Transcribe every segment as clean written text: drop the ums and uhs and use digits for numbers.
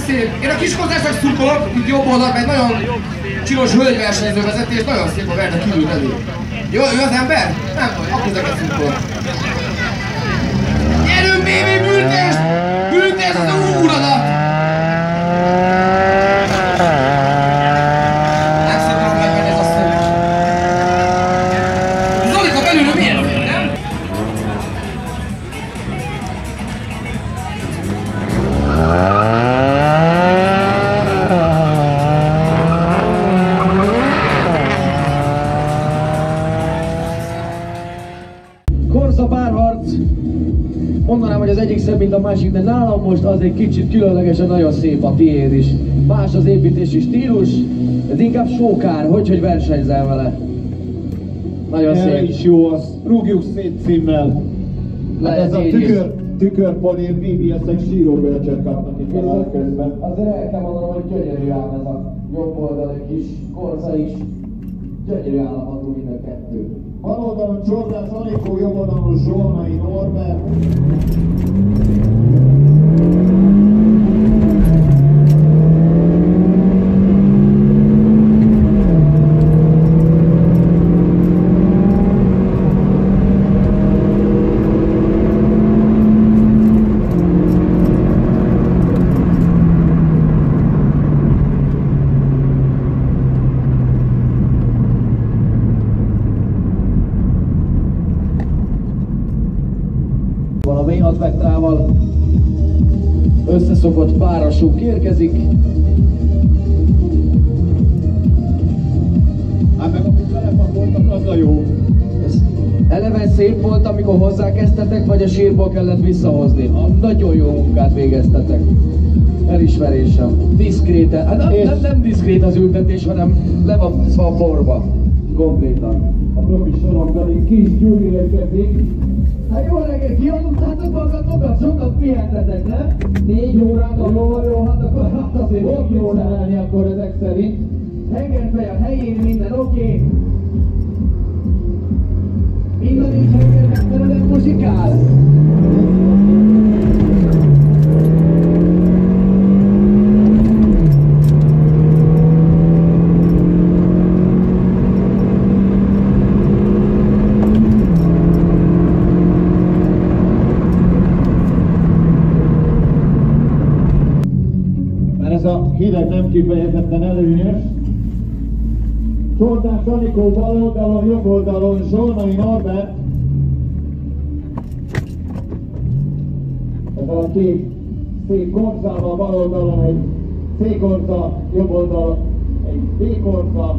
szép. Én a Kiskozásnak szurkolok, itt jobb oldalt, egy nagyon csinos hölgyversenyző vezetés, nagyon szép a verde kívül elé. Jó, ő az ember? Nem vagy, akkor neked szurkolok. Gyerünk, baby, bűntést! Bűntést az úradat! Nem szoktam megvenni ez a szó. Zolika belülről milyen szép, nem? Corsa párharc. Mondanám, hogy az egyik szebb, mint a másik, de nálam most az egy kicsit különlegesen nagyon szép a tiéd is. Más az építési stílus, ez inkább sókár, hogy versenyzel vele. Nagyon erre szép. is jó az, rúgjuk szét címmel. Hát ez a tükörpolír BBS-ek síróbölcset kapnak itt a közben. Azért el kell mondanom, hogy gyönyörű ám ez a jobb oldal, egy kis Corsa is. Gyönyörű állapotú mind a kettő. Bal oldalon Csordás Anikó, jobb oldalon Zsolnai Norbert. Valami 6 Vectrával összeszokott párosuk érkezik. Hát meg amit belepakoltak, az a jó. Ez eleve szép volt, amikor hozzákezdtetek, vagy a sírból kellett visszahozni? Nagyon jó munkát végeztetek. Elismerésem. Diszkréten. Hát nem diszkrét az ültetés, hanem le van a borba. Konkrétan. A profi soron pedig Kis Gyuri érkezik. Hát jó reggelt, kiadottátok magatokat, sokat pihentetek, nem? 4 órát, jó, hát akkor hát azért Ott jó lenni akkor ezek szerint. hengerfej a helyén, minden oké. Mind a 4 henger megfelelően muzsikál. Ez a hideg nem kifejezetten előnyös. Csordás Anikó bal oldalon, jobb oldalon Zsolnai Norbert. Ezzel a két szép korzával, bal oldalon egy C korza, jobb oldalon egy B korza.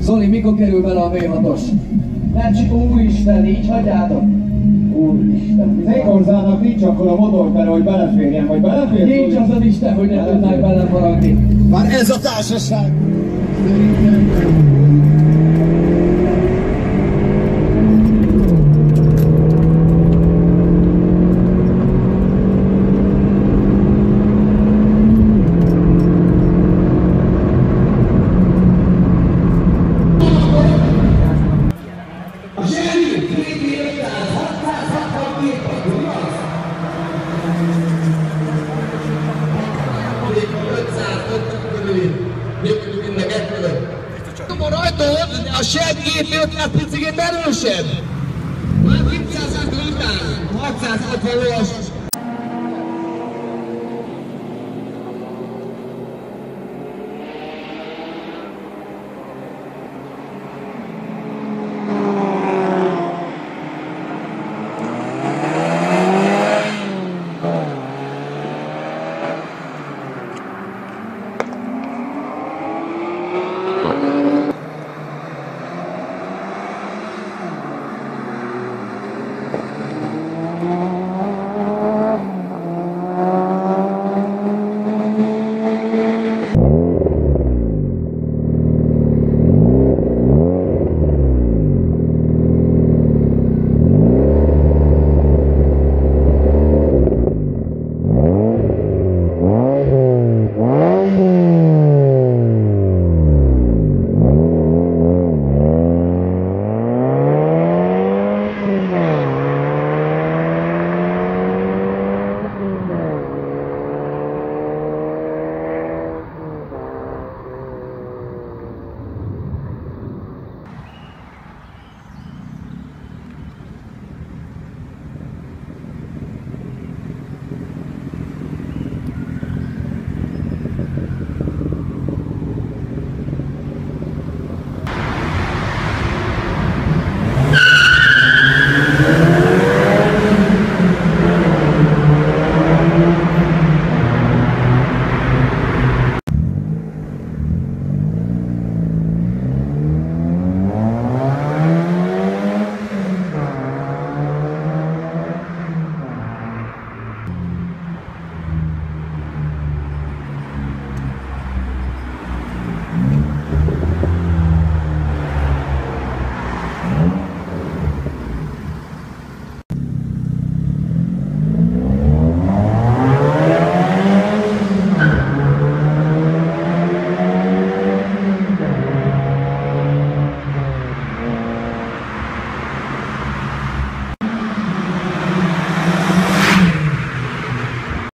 Zoli, mikor kerül bele a V6-os? Mert csak úristen, így hagyjátok? Úristen. C-korzának nincs akkor a motortere, hogy beleférjen, vagy belefér? Nincs az az Isten, hogy ne tudnák belefaragni. Már ez a társaság! A rajtón a segít 500 picit erősebb. Már 200 után 660 lovas